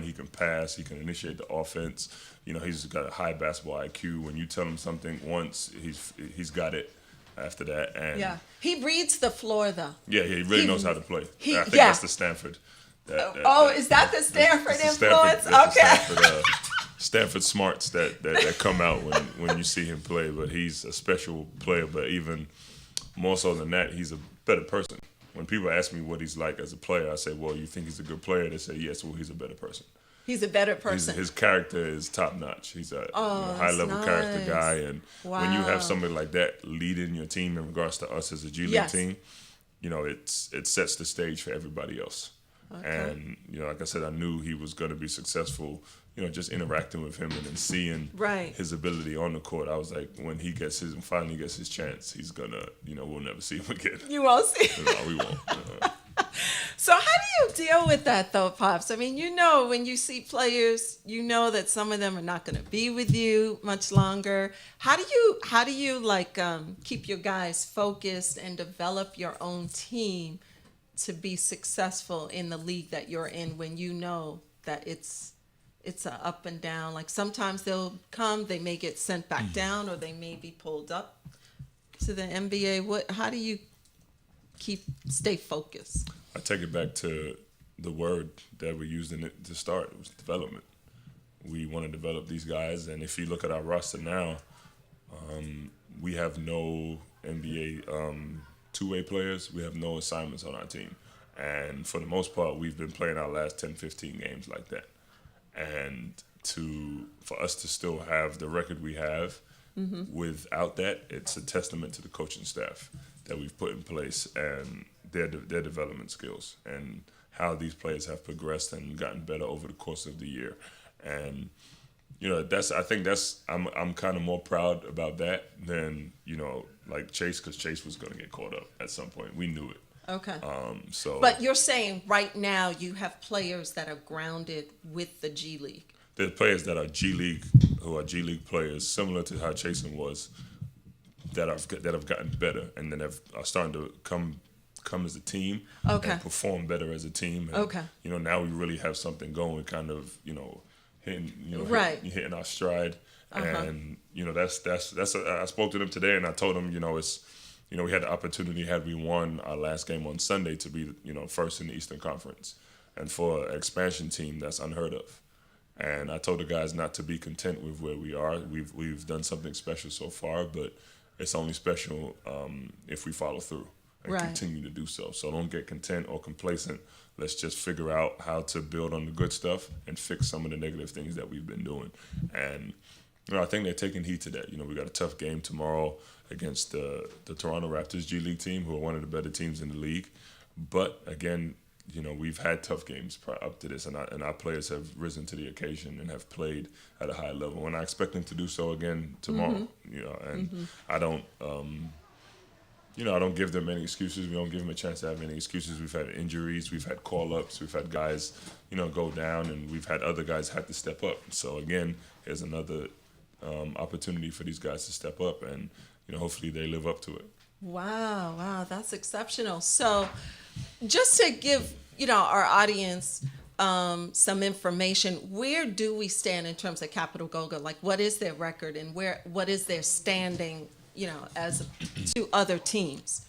He can pass. He can initiate the offense. He's got a high basketball IQ. When you tell him something once, he's got it. after that. And Yeah. He reads the floor, though. yeah, he really knows how to play. I think yeah. that's the Stanford. Is that the Stanford that's influence? That's Okay. the Stanford smarts that come out when you see him play. But he's a special player. But even more so than that, he's a better person. When people ask me what he's like as a player, I say, well, you think he's a good player? They say, yes, well, he's a better person. He's a better person. His character is top notch. He's a high-level character guy. And when you have somebody like that leading your team in regards to us as a G League team, it sets the stage for everybody else. Okay. And, like I said, I knew he was going to be successful, just interacting with him and then seeing his ability on the court. I was like, when he finally gets his chance, he's going to, we'll never see him again. You won't see him. No, we won't. So how do you deal with that, though, Pops? I mean, when you see players, that some of them are not going to be with you much longer. How do you keep your guys focused and develop your own team to be successful in the league that you're in when you know that it's a up and down? Like sometimes they'll come, they may get sent back down, or they may be pulled up to the NBA. How do you stay focused? I take it back to the word that we used in it to start. It was development. We want to develop these guys, and if you look at our roster now, we have no NBA two-way players. We have no assignments on our team. And for the most part, we've been playing our last 10, 15 games like that. And for us to still have the record we have without that, it's a testament to the coaching staff that we've put in place and their development skills and how these players have progressed and gotten better over the course of the year. And I'm kind of more proud about that than like Chase, because Chase was going to get caught up at some point. We knew it. Okay. But you're saying right now you have players that are grounded with the G League. There's players that are G League, who are G League players, similar to how Chasen was, that have gotten better and then are starting to come as a team and perform better as a team. And, now we really have something going, kind of, hitting our stride. And I spoke to them today, and I told them, we had the opportunity, had we won our last game on Sunday, to be first in the Eastern Conference, and for an expansion team, that's unheard of. And I told the guys not to be content with where we are. We've done something special so far, but it's only special if we follow through and continue to do so. So don't get content or complacent. Let's just figure out how to build on the good stuff and fix some of the negative things that we've been doing. And I think they're taking heed to that. We got a tough game tomorrow against the Toronto Raptors G League team, who are one of the better teams in the league. But again, we've had tough games up to this, and our players have risen to the occasion and have played at a high level. And I expect them to do so again tomorrow. I don't. I don't give them any excuses. We don't give them a chance to have any excuses. We've had injuries. We've had call-ups. We've had guys, go down, and we've had other guys have to step up. So, again, here's another opportunity for these guys to step up, and, hopefully they live up to it. Wow, that's exceptional. So just to give, our audience some information, where do we stand in terms of Capital Goga? Like, what is their record, and what is their standing, as to other teams?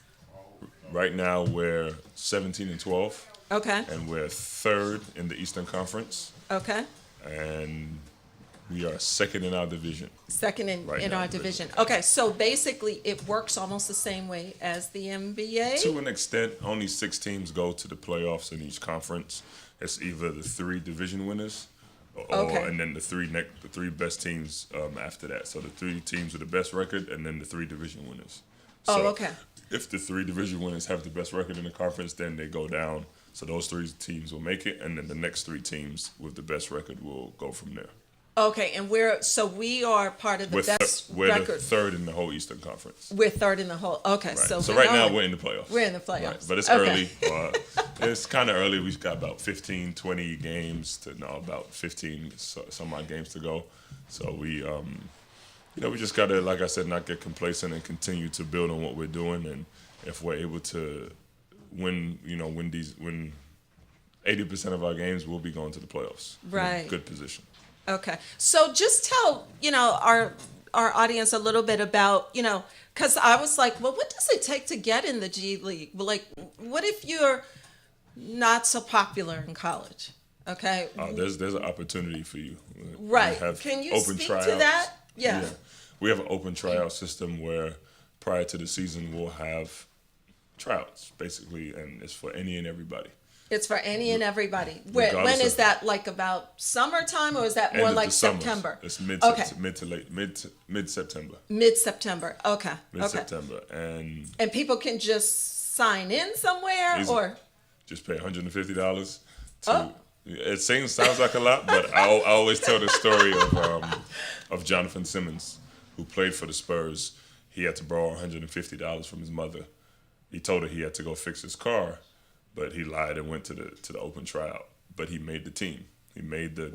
Right now, we're 17-12. Okay. And we're third in the Eastern Conference. Okay. And we are second in our division. Second in our division. Okay, so basically it works almost the same way as the NBA? To an extent, only 6 teams go to the playoffs in each conference. It's either the 3 division winners and then the three best teams after that. So the 3 teams with the best record, and then the 3 division winners. So if the 3 division winners have the best record in the conference, then they go down. So those 3 teams will make it, and then the next 3 teams with the best record will go from there. Okay, and we are part of the best record. We're the third in the whole Eastern Conference. We're third in the whole. Okay, right. so right now we're in the playoffs. We're in the playoffs, right. But it's early. It's kind of early. We've got about 15, 20 games about 15 some odd games to go. So we, we just gotta, like I said, not get complacent and continue to build on what we're doing. And if we're able to win 80% of our games, we'll be going to the playoffs. Right. In a good position. Okay, so just tell our our audience a little bit about, because I was like, well, what does it take to get in the G League? Like, what if you're not so popular in college? Okay. There's an opportunity for you. Right. We have Can you open speak tryouts. to that? Yeah. We have an open tryout system where prior to the season we'll have tryouts basically, and it's for any and everybody. It's for any and everybody. When Regardless is of- that? Like about summertime, or is that more End of like the summer. September? It's mid September. Mid-September. Okay. Mid September, and And people can just sign in somewhere, Easy. or just pay $150 to. Oh. It sounds like a lot, but I always tell the story of Jonathan Simmons, who played for the Spurs. He had to borrow $150 from his mother. He told her he had to go fix his car, but he lied and went to the open tryout. But he made the team. He made it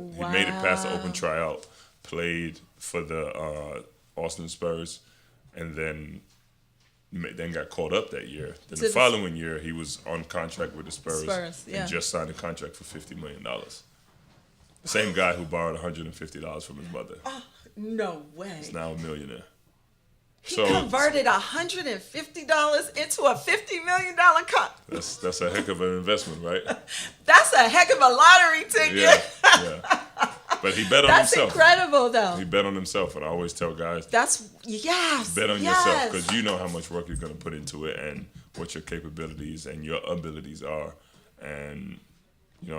past the open tryout. Played for the Austin Spurs, and then got called up that year. Then the following year, he was on contract with the Spurs, and just signed a contract for $50 million. The same guy who borrowed $150 from his mother. oh, no way. Is now a millionaire. He converted $150 into a $50 million cut. That's a heck of an investment, right? That's a heck of a lottery ticket. Yeah. But he bet on That's himself. incredible, though. He bet on himself, and I always tell guys, Yes. bet on yourself, because you know how much work you're going to put into it and what your capabilities and your abilities are. And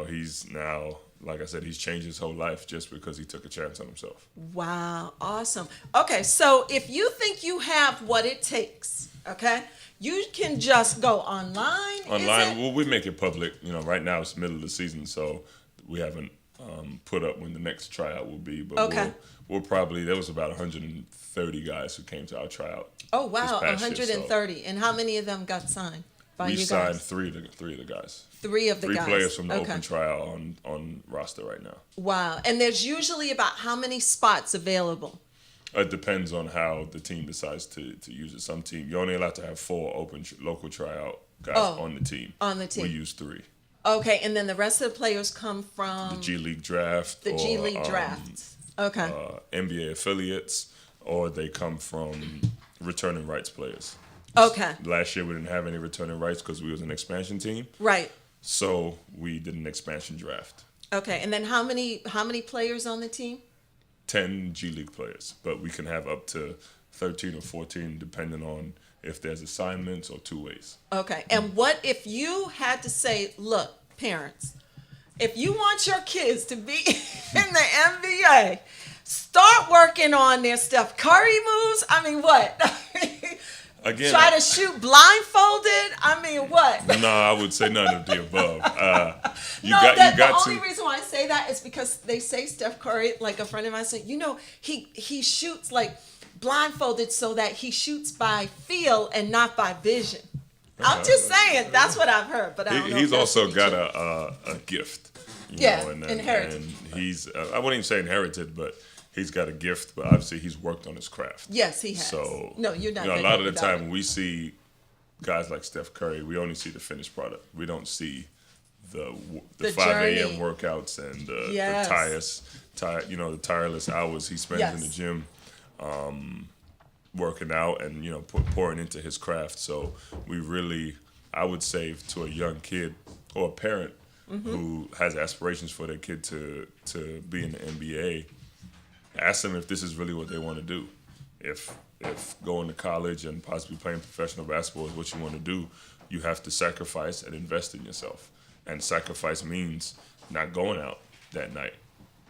he's now, like I said, he's changed his whole life just because he took a chance on himself. Wow, awesome. Okay, so if you think you have what it takes, okay, you can just go online. Well, we make it public. Right now it's middle of the season, so we haven't put up when the next tryout will be. But okay. we'll probably, there was about 130 guys who came to our tryout. Oh, wow, this past 130. year, And how many of them got signed by you guys? We signed three of the guys. Three of the guys. 3 players from the open tryout on roster right now. Wow. And there's usually about how many spots available? It depends on how the team decides to use it. Some team, you're only allowed to have 4 open local tryout guys on the team. On the team. We use 3. Okay, and then the rest of the players come from The G League draft. The G League draft. Okay. NBA affiliates, or they come from returning rights players. Okay. Last year we didn't have any returning rights because we was an expansion team. Right. So we did an expansion draft. Okay, and then how many players on the team? 10 G League players, but we can have up to 13 or 14 depending on if there's assignments or 2 ways. Okay, and what if you had to say, look, parents, if you want your kids to be in the NBA, start working on their Steph Curry moves. I mean, what? Again, try to shoot blindfolded. I mean, what? No, I would say none of the above. The only reason why I say that is because they say Steph Curry, like a friend of mine said, he shoots like blindfolded so that he shoots by feel and not by vision. I'm just saying, that's what I've heard, but I don't know. He's also got a gift. Inherited. And he's, I wouldn't even say inherited, but he's got a gift, but obviously he's worked on his craft. Yes, he has. So, no, you're not. A lot of the time when we see guys like Steph Curry, we only see the finished product. We don't see the 5 a.m. workouts and the tireless hours he spends in the gym, working out and pouring into his craft. So we really, I would say, to a young kid or a parent who has aspirations for their kid to be in the NBA, ask them if this is really what they want to do. If going to college and possibly playing professional basketball is what you want to do, you have to sacrifice and invest in yourself. And sacrifice means not going out that night.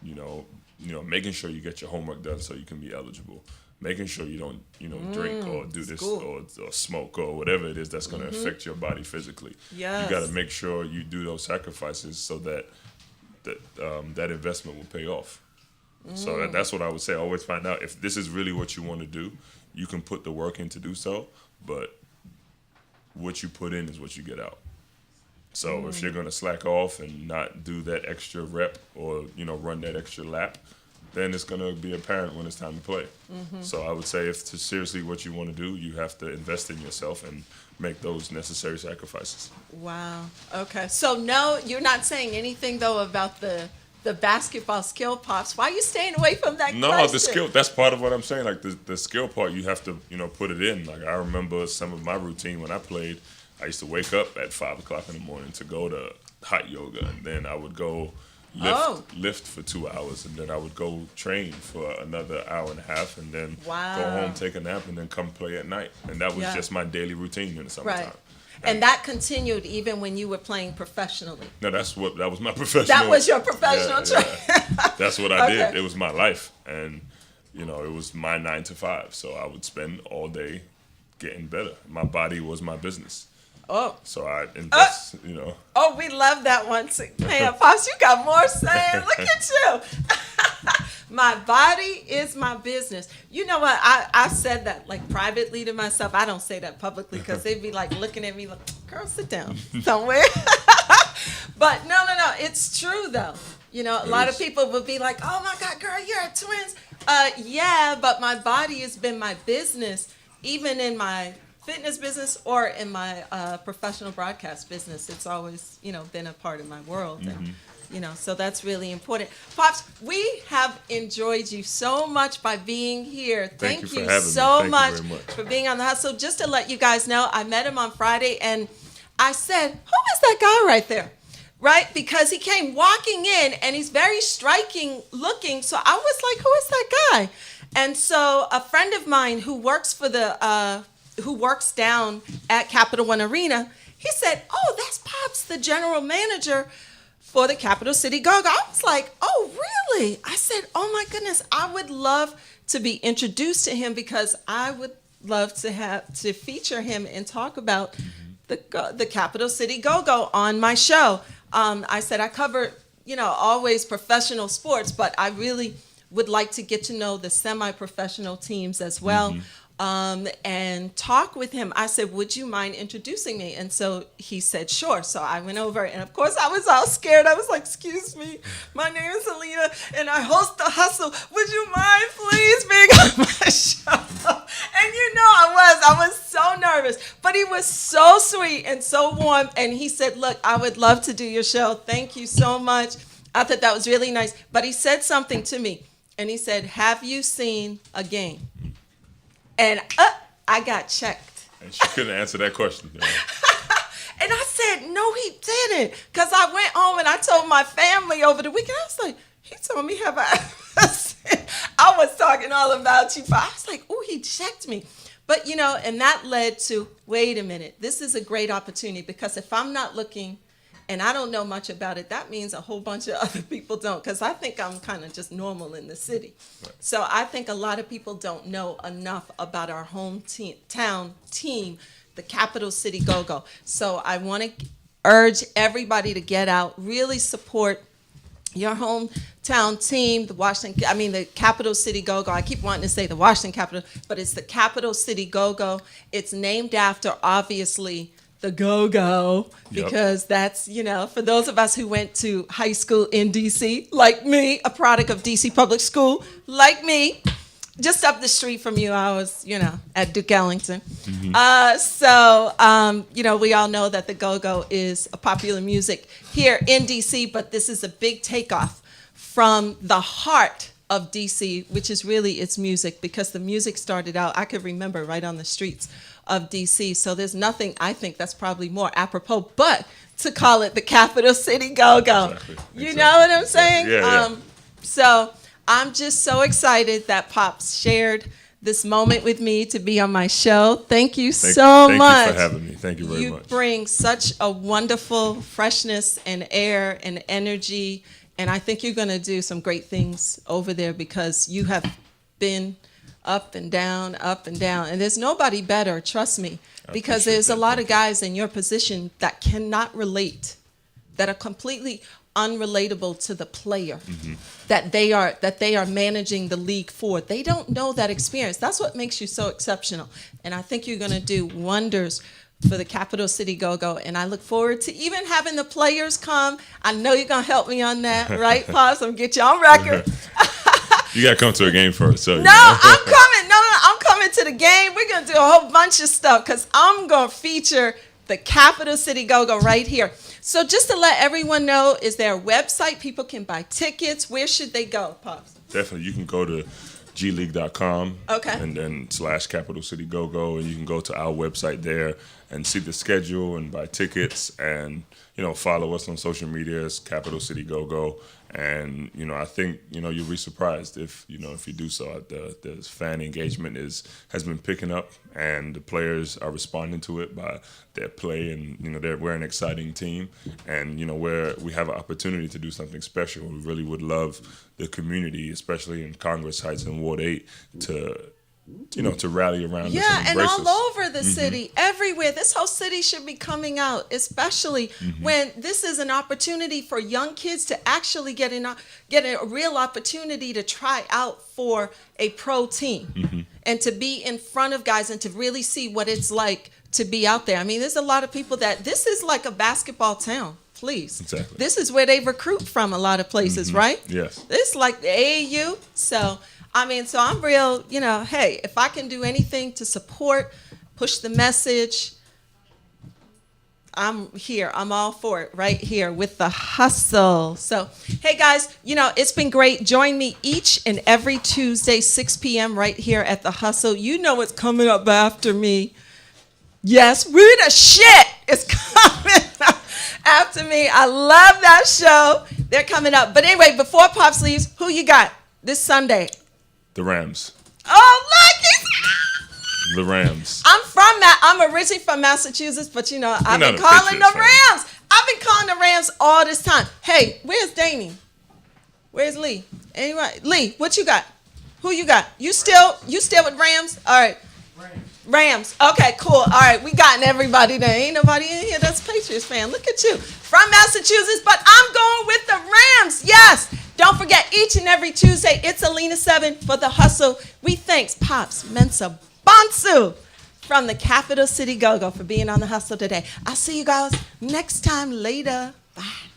Making sure you get your homework done so you can be eligible. Making sure you don't, drink or do this or smoke or whatever it is that's going to affect your body physically. Yes. You got to make sure you do those sacrifices so that investment will pay off. So that's what I would say. Always find out if this is really what you want to do. You can put the work in to do so, but what you put in is what you get out. So if you're going to slack off and not do that extra rep or, run that extra lap, then it's going to be apparent when it's time to play. So I would say if it's seriously what you want to do, you have to invest in yourself and make those necessary sacrifices. Wow. Okay. So no, you're not saying anything though about the the basketball skill, Pops. Why are you staying away from that No, question? the skill, that's part of what I'm saying. Like the skill part, you have to, put it in. Like I remember some of my routine when I played, I used to wake up at 5 o'clock in the morning to go to hot yoga, and then I would go lift for 2 hours, and then I would go train for another hour and a half, and then go home, take a nap, and then come play at night. And that was just my daily routine in the summertime. Right. And that continued even when you were playing professionally. No, that was my professional. That was your professional training. That's what I did. It was my life, and it was my 9 to 5. So I would spend all day getting better. My body was my business. Oh. So I invest, Oh, we love that one. Man, Pops, you got more saying. Look at you. My body is my business. You know what? I said that like privately to myself. I don't say that publicly because they'd be like looking at me like, girl, sit down somewhere. But no. It's true though. A lot of people would be like, oh my God, girl, you're a twins. Yeah, but my body has been my business, even in my fitness business or in my professional broadcast business. It's always, been a part of my world. And, so that's really important. Pops, we have enjoyed you so much by being here. Thank you so much for being on the hustle. Just to let you guys know, I met him on Friday and I said, who is that guy right there? Right? Because he came walking in and he's very striking looking. So I was like, who is that guy? And so a friend of mine who works who works down at Capital One Arena, he said, oh, that's Pops, the general manager for the Capital City Go-Go. I was like, oh, really? I said, oh my goodness, I would love to be introduced to him because I would love to feature him and talk about the Capital City Go-Go on my show. I said, I cover, always professional sports, but I really would like to get to know the semi-professional teams as well. And talk with him. I said, would you mind introducing me? And so he said, sure. So I went over, and of course I was all scared. I was like, excuse me, my name is Alina, and I host The Hustle. Would you mind please being on my show? And I was so nervous, but he was so sweet and so warm. And he said, look, I would love to do your show. Thank you so much. I thought that was really nice. But he said something to me, and he said, have you seen a game? And I got checked. And she couldn't answer that question. And I said, no, he didn't. Because I went home and I told my family over the weekend. I was like, he told me, have I was talking all about you. But I was like, oh, he checked me. But, and that led to, wait a minute. This is a great opportunity because if I'm not looking and I don't know much about it, that means a whole bunch of other people don't, because I think I'm kind of just normal in the city. Right. So I think a lot of people don't know enough about our hometown team, the Capital City Go-Go. So I want to urge everybody to get out, really support your hometown team, the Capital City Go-Go. I keep wanting to say the Washington Capitol, but it's the Capital City Go-Go. It's named after, obviously, the Go-Go, because that's, for those of us who went to high school in D.C., like me, a product of D.C. Public School, like me, just up the street from you, I was, at Duke Ellington. We all know that the Go-Go is a popular music here in D.C., but this is a big takeoff from the heart of D.C., which is really its music, because the music started out, I could remember, right on the streets of D.C. So there's nothing, I think, that's probably more apropos but to call it the Capital City Go-Go. Exactly. You know what I'm saying? Yeah. So I'm just so excited that Pops shared this moment with me to be on my show. Thank you so much. Thank you for having me. Thank you very much. You bring such a wonderful freshness and air and energy, and I think you're going to do some great things over there because you have been up and down, and there's nobody better, trust me, because there's a lot of guys in your position that cannot relate, that are completely unrelatable to the player that they are managing the league for. They don't know that experience. That's what makes you so exceptional, and I think you're going to do wonders for the Capital City Go-Go, and I look forward to even having the players come. I know you're going to help me on that, right, Pops? I'm going to get you on record. You got to come to a game first. So, I'm coming. No, I'm coming to the game. We're going to do a whole bunch of stuff because I'm going to feature The Capital City Go-Go right here. So just to let everyone know, is there a website people can buy tickets? Where should they go, Pops? Definitely, you can go to gleague.com. Okay. And then /Capital City Go-Go, and you can go to our website there and see the schedule and buy tickets, and follow us on social media as Capital City Go-Go. And I think you'll be surprised if you do so. The fan engagement has been picking up, and the players are responding to it by their play, and we're an exciting team, and where we have an opportunity to do something special. We really would love the community, especially in Congress Heights and Ward 8, to rally around us and and embrace all us. over the city, everywhere. This whole city should be coming out, especially when this is an opportunity for young kids to actually get a real opportunity to try out for a pro team and to be in front of guys and to really see what it's like to be out there. I mean, there's a lot of people this is like a basketball town. Please. Exactly. This is where they recruit from a lot of places, right? Yes. It's like the AAU. So I'm real, hey, if I can do anything to support, push the message, I'm here. I'm all for it right here with the hustle. So, hey, guys, it's been great. Join me each and every Tuesday, 6 p.m. right here at the hustle. You know what's coming up after me. Yes, we the shit is coming up after me. I love that show. They're coming up. But anyway, before Pops leaves, who you got this Sunday? The Rams. Oh, look, he's... The Rams. I'm originally from Massachusetts, but I've been calling the Rams. I've been calling the Rams all this time. Hey, where's Danny? Where's Lee? Anyway, Lee, what you got? Who you got? You still with Rams? All right. Rams. Okay, cool. All right, we gotten everybody there. Ain't nobody in here that's a Patriots fan. Look at you. From Massachusetts, but I'm going with the Rams. Yes. Don't forget, each and every Tuesday, it's Alina 7 for the hustle. We thanks Pops Mensa Bonsu from the Capital City Go-Go for being on the hustle today. I'll see you guys next time. Later. Bye.